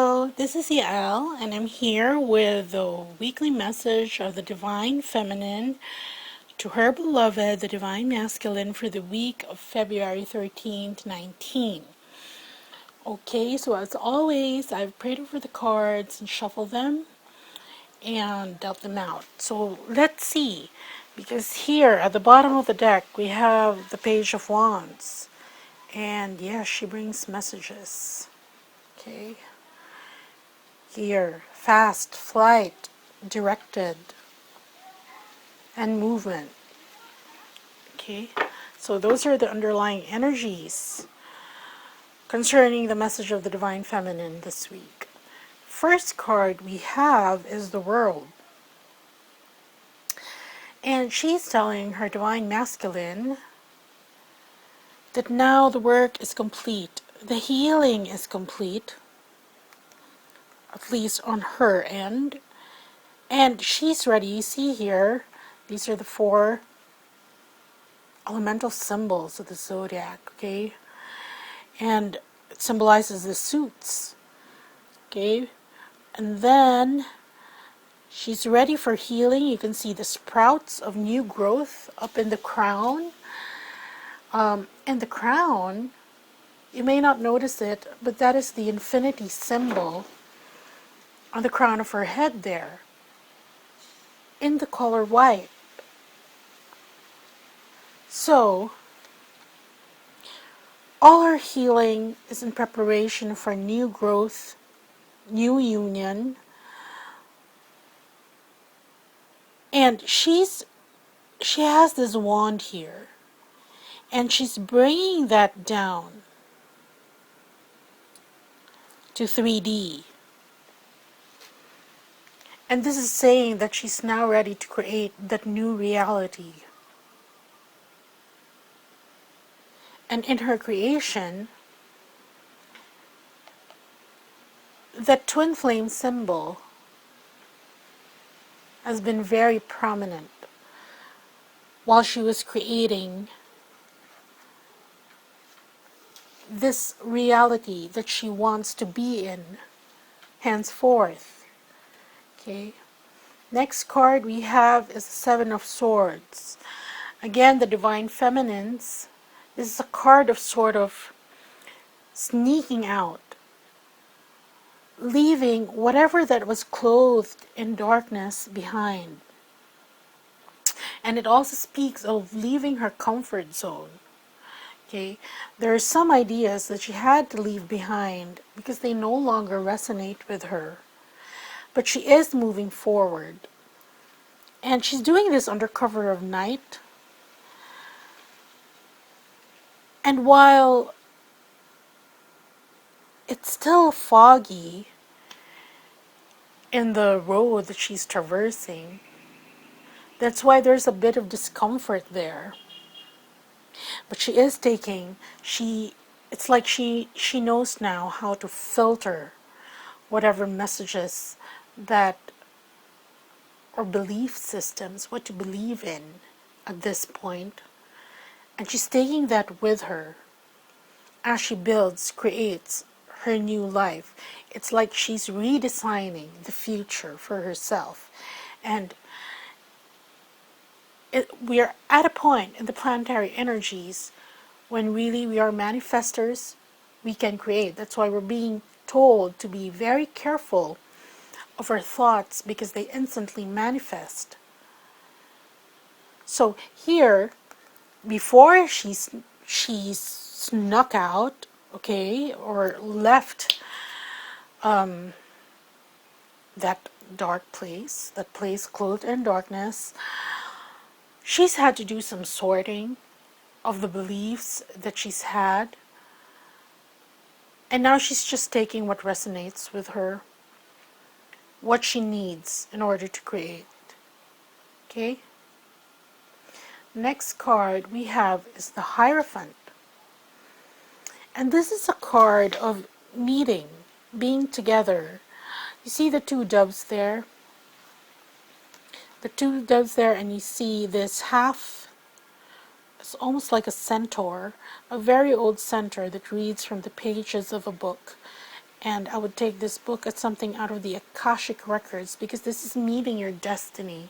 Hello, this is Yael, and I'm here with the weekly message of the Divine Feminine to her beloved, the Divine Masculine, for the week of February 13th, 19. Okay, so as always, I've prayed over the cards and shuffled them and dealt them out. So let's see, because here at the bottom of the deck we have the Page of Wands, and yes, she brings messages. Okay. Here, fast, flight, directed, and movement. Okay, so those are the underlying energies concerning the message of the Divine Feminine this week. First card we have is the World. And she's telling her Divine Masculine that now the work is complete. The healing is complete, at least on her end. And she's ready. You see here, these are the four elemental symbols of the zodiac, okay? And it symbolizes the suits, okay? And then she's ready for healing. You can see the sprouts of new growth up in the crown. And the crown, you may not notice it, but that is the infinity symbol on the crown of her head there, in the color white. So, all her healing is in preparation for new growth, new union. And she has this wand here, and she's bringing that down to 3D. And this is saying that she's now ready to create that new reality. And in her creation, that twin flame symbol has been very prominent while she was creating this reality that she wants to be in henceforth. Okay. Next card we have is the Seven of Swords. Again, the Divine Feminines. This is a card of sort of sneaking out, leaving whatever that was clothed in darkness behind. And it also speaks of leaving her comfort zone. Okay, there are some ideas that she had to leave behind because they no longer resonate with her. But she is moving forward. And she's doing this under cover of night. And while it's still foggy in the road that she's traversing, that's why there's a bit of discomfort there. But she is it's like she knows now how to filter whatever messages that, or belief systems, what to believe in at this point. And she's taking that with her as she builds, creates her new life. It's like she's redesigning the future for herself. And we are at a point in the planetary energies when really we are manifestors, we can create. That's why we're being told to be very careful of our thoughts because they instantly manifest. So here, before she snuck out, okay, or left that dark place, that place clothed in darkness, she's had to do some sorting of the beliefs that she's had. And now she's just taking what resonates with her, what she needs in order to create. Okay? Next card we have is the Hierophant. And this is a card of meeting, being together. You see the two doves there? The two doves there, and you see this half, it's almost like a centaur, a very old centaur that reads from the pages of a book. And I would take this book as something out of the Akashic records, because this is meeting your destiny.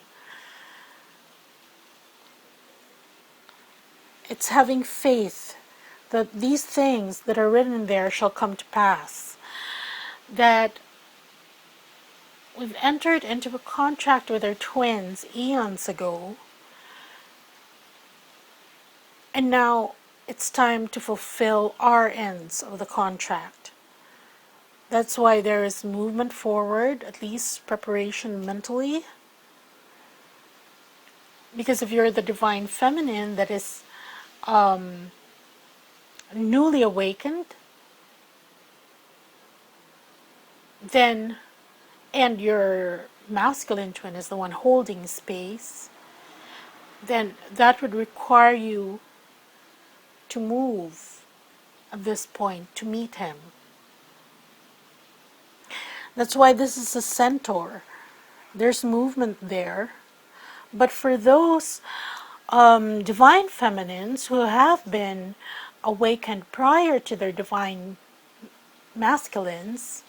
It's having faith that these things that are written there shall come to pass. That we've entered into a contract with our twins eons ago, and now it's time to fulfill our ends of the contract. That's why there is movement forward, at least preparation mentally. Because if you're the divine feminine that is newly awakened, then, and your masculine twin is the one holding space, then that would require you to move at this point to meet him. That's why this is a centaur. There's movement there. But for those divine feminines who have been awakened prior to their divine masculines,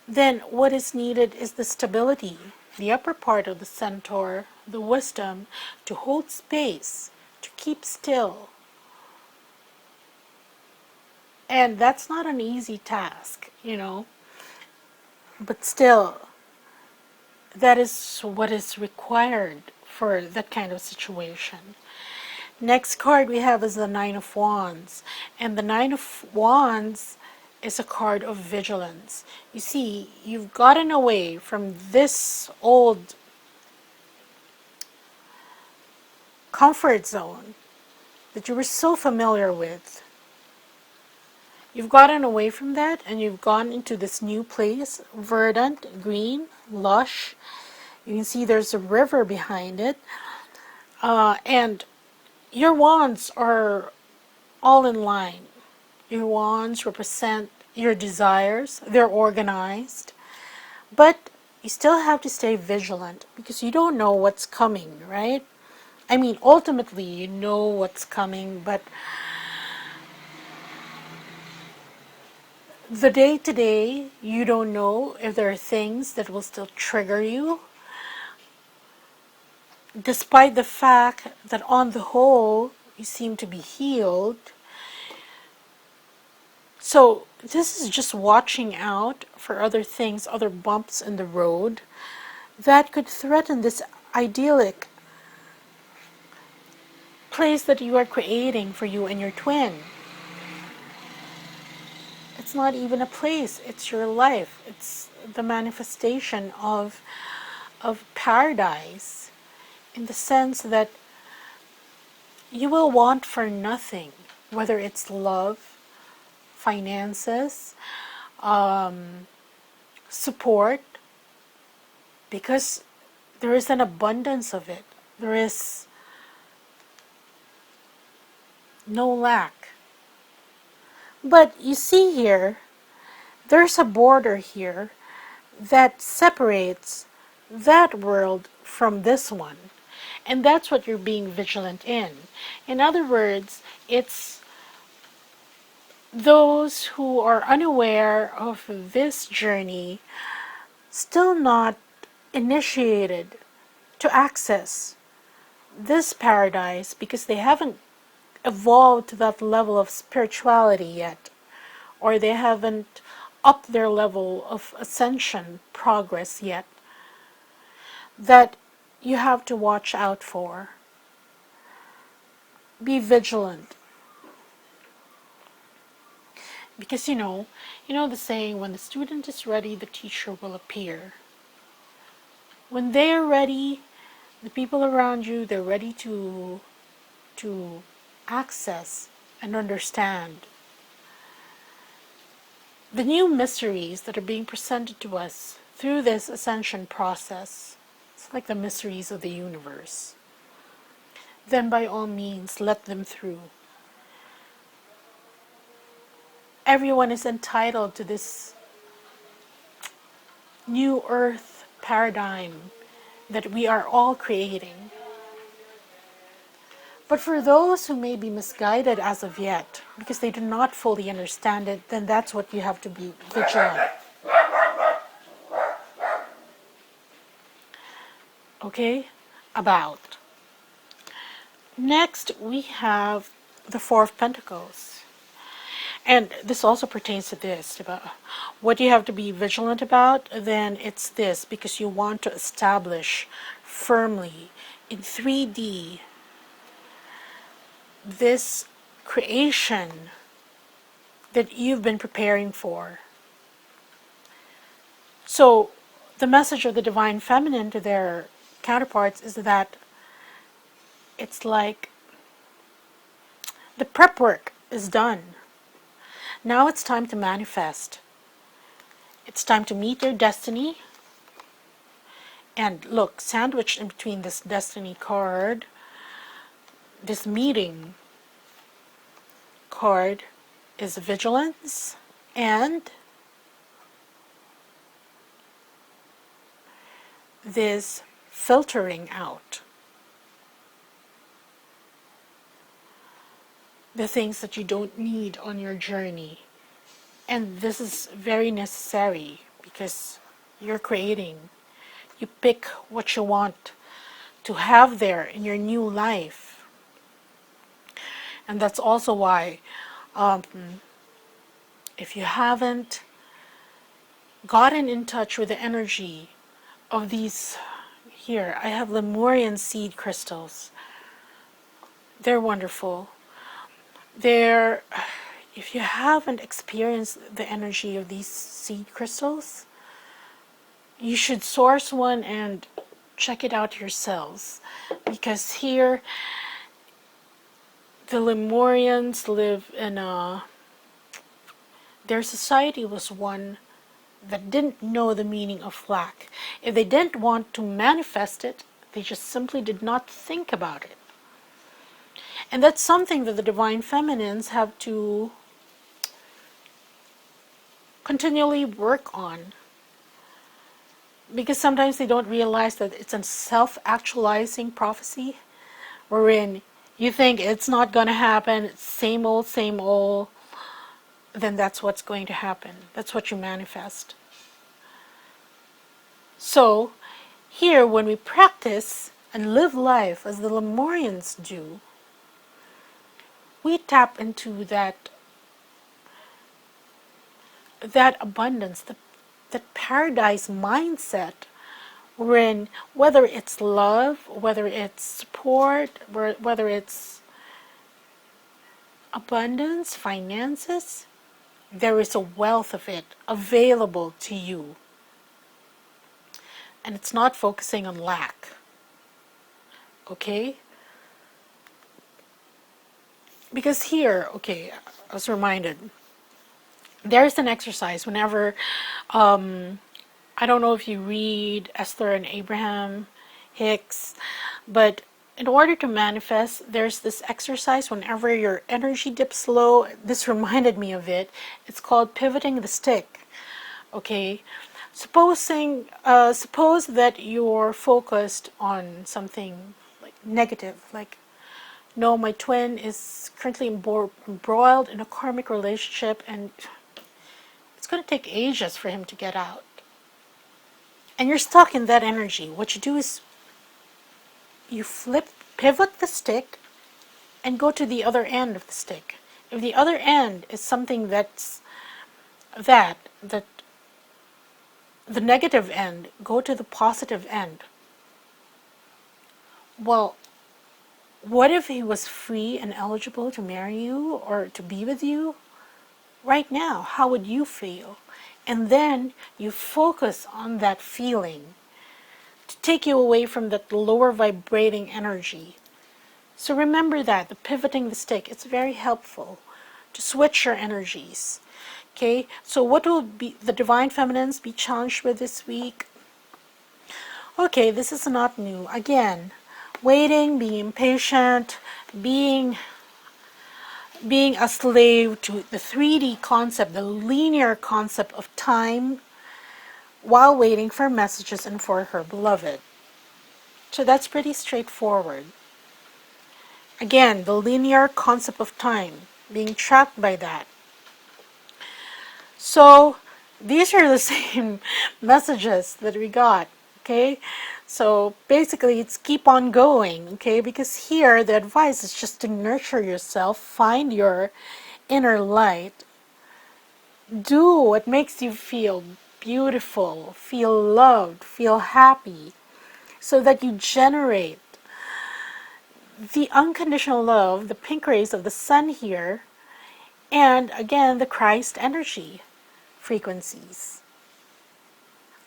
then what is needed is the stability, the upper part of the centaur, the wisdom to hold space, to keep still. And that's not an easy task, you know, but still, that is what is required for that kind of situation. Next card we have is the Nine of Wands. And the Nine of Wands is a card of vigilance. You see, you've gotten away from this old comfort zone that you were so familiar with. You've gotten away from that and you've gone into this new place, verdant, green, lush. You can see there's a river behind it. And your wands are all in line. Your wands represent your desires. They're organized. But you still have to stay vigilant because you don't know what's coming, right? I mean, ultimately, you know what's coming, but the day-to-day, you don't know if there are things that will still trigger you, despite the fact that on the whole, you seem to be healed. So this is just watching out for other things, other bumps in the road that could threaten this idyllic place that you are creating for you and your twin. It's not even a place, it's your life. It's the manifestation of paradise, in the sense that you will want for nothing, whether it's love, finances, support, because there is an abundance of it. There is no lack. But you see here, there's a border here that separates that world from this one. And that's what you're being vigilant in. In other words, it's those who are unaware of this journey, still not initiated to access this paradise because they haven't evolved to that level of spirituality yet, or they haven't upped their level of ascension progress yet, that you have to watch out for. Be vigilant. Because you know the saying, when the student is ready, the teacher will appear. When they are ready, the people around you, they're ready to access and understand the new mysteries that are being presented to us through this ascension process. It's like the mysteries of the universe. Then by all means, let them through. Everyone is entitled to this new earth paradigm that we are all creating. But for those who may be misguided as of yet, because they do not fully understand it, then that's what you have to be vigilant. Okay? About. Next, we have the Four of Pentacles. And this also pertains to this, about what you have to be vigilant about. Then it's this, because you want to establish firmly in 3D this creation that you've been preparing for. So the message of the Divine Feminine to their counterparts is that it's like the prep work is done. Now it's time to manifest. It's time to meet your destiny. And look, sandwiched in between this destiny card, this meeting card, is vigilance and this filtering out the things that you don't need on your journey. And this is very necessary because you're creating. You pick what you want to have there in your new life. And that's also why if you haven't gotten in touch with the energy of these, here I have Lemurian seed crystals. They're wonderful. They're, if you haven't experienced the energy of these seed crystals, you should source one and check it out yourselves, because here the Lemurians live in a, their society was one that didn't know the meaning of lack. If they didn't want to manifest it, they just simply did not think about it. And that's something that the Divine Feminines have to continually work on. Because sometimes they don't realize that it's a self-actualizing prophecy, wherein you think it's not going to happen, it's same old, then that's what's going to happen. That's what you manifest. So, here when we practice and live life as the Lemurians do, we tap into that abundance, that paradise mindset, wherein whether it's love, whether it's support, whether it's abundance, finances, there is a wealth of it available to you. And it's not focusing on lack. Okay? Because here, okay, I was reminded, there's an exercise whenever, I don't know if you read Esther and Abraham Hicks, but in order to manifest, there's this exercise whenever your energy dips low. This reminded me of it. It's called pivoting the stick. Okay? Suppose that you're focused on something like negative, like, no, my twin is currently embroiled in a karmic relationship and it's going to take ages for him to get out. And you're stuck in that energy. What you do is you pivot the stick and go to the other end of the stick. If the other end is something that's that the negative end, go to the positive end. Well, what if he was free and eligible to marry you or to be with you right now? How would you feel? And then you focus on that feeling to take you away from that lower vibrating energy. So remember that, the pivoting the stick, it's very helpful to switch your energies. Okay, so what will be the Divine Feminines be challenged with this week? Okay, this is not new. Again, waiting, being impatient, being a slave to the 3D concept, the linear concept of time, while waiting for messages and for her beloved. So that's pretty straightforward. Again, the linear concept of time, being trapped by that. So these are the same messages that we got, okay? So basically it's keep on going, okay? Because here the advice is just to nurture yourself, find your inner light, do what makes you feel beautiful, feel loved, feel happy, so that you generate the unconditional love, the pink rays of the sun here, and again the Christ energy frequencies.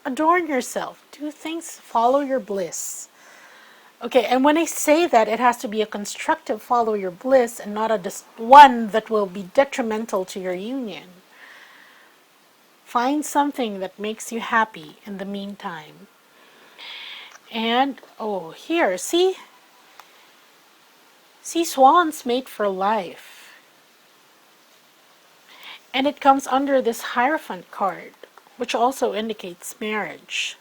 Adorn yourself, do things, follow your bliss. Okay, and when I say that, it has to be a constructive follow your bliss and not one that will be detrimental to your union. Find something that makes you happy in the meantime. And, oh, here, see swans mate for life. And it comes under this Hierophant card, which also indicates marriage.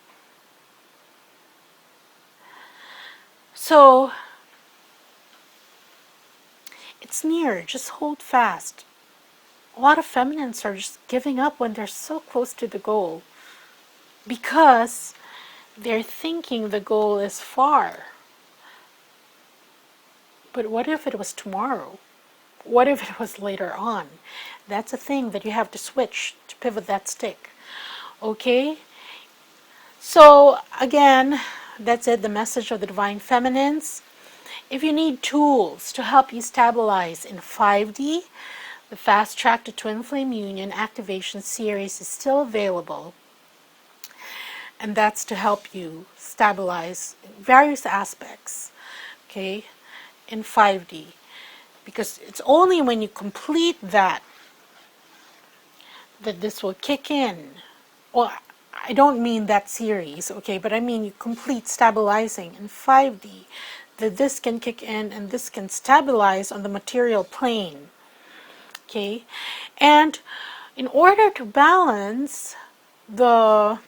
So, it's near, just hold fast. A lot of feminines are just giving up when they're so close to the goal because they're thinking the goal is far. But what if it was tomorrow? What if it was later on? That's a thing that you have to switch to pivot that stick. Okay? So again, that's it, the message of the Divine Feminines. If you need tools to help you stabilize in 5D, the Fast Track to Twin Flame Union Activation Series is still available. And that's to help you stabilize various aspects, okay, in 5D. Because it's only when you complete that this will kick in. Well, I don't mean that series, okay, but I mean you complete stabilizing in 5D, that this can kick in and this can stabilize on the material plane, okay? And in order to balance the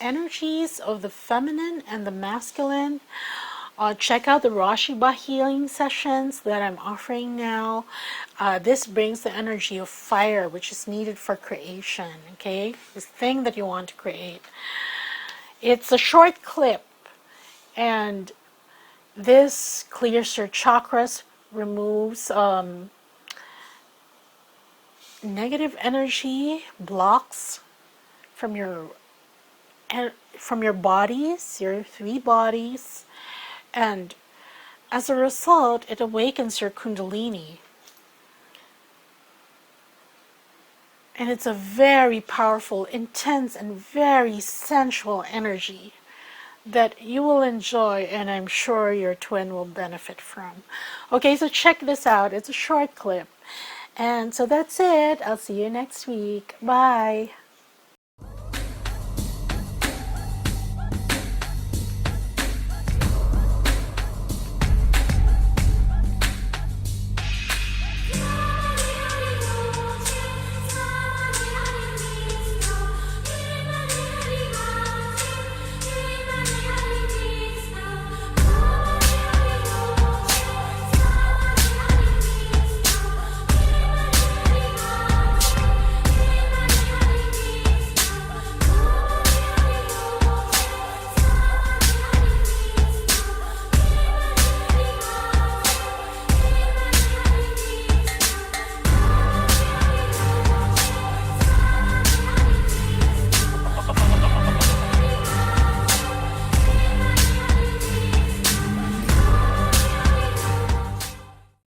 energies of the feminine and the masculine, check out the RASHEEBA healing sessions that I'm offering now. This brings the energy of fire, which is needed for creation, okay? This thing that you want to create. It's a short clip, and this clears your chakras, removes negative energy, blocks from your bodies, your 3 bodies, and as a result, it awakens your Kundalini. And it's a very powerful, intense, and very sensual energy that you will enjoy, and I'm sure your twin will benefit from. Okay, so check this out. It's a short clip. And so that's it. I'll see you next week. Bye.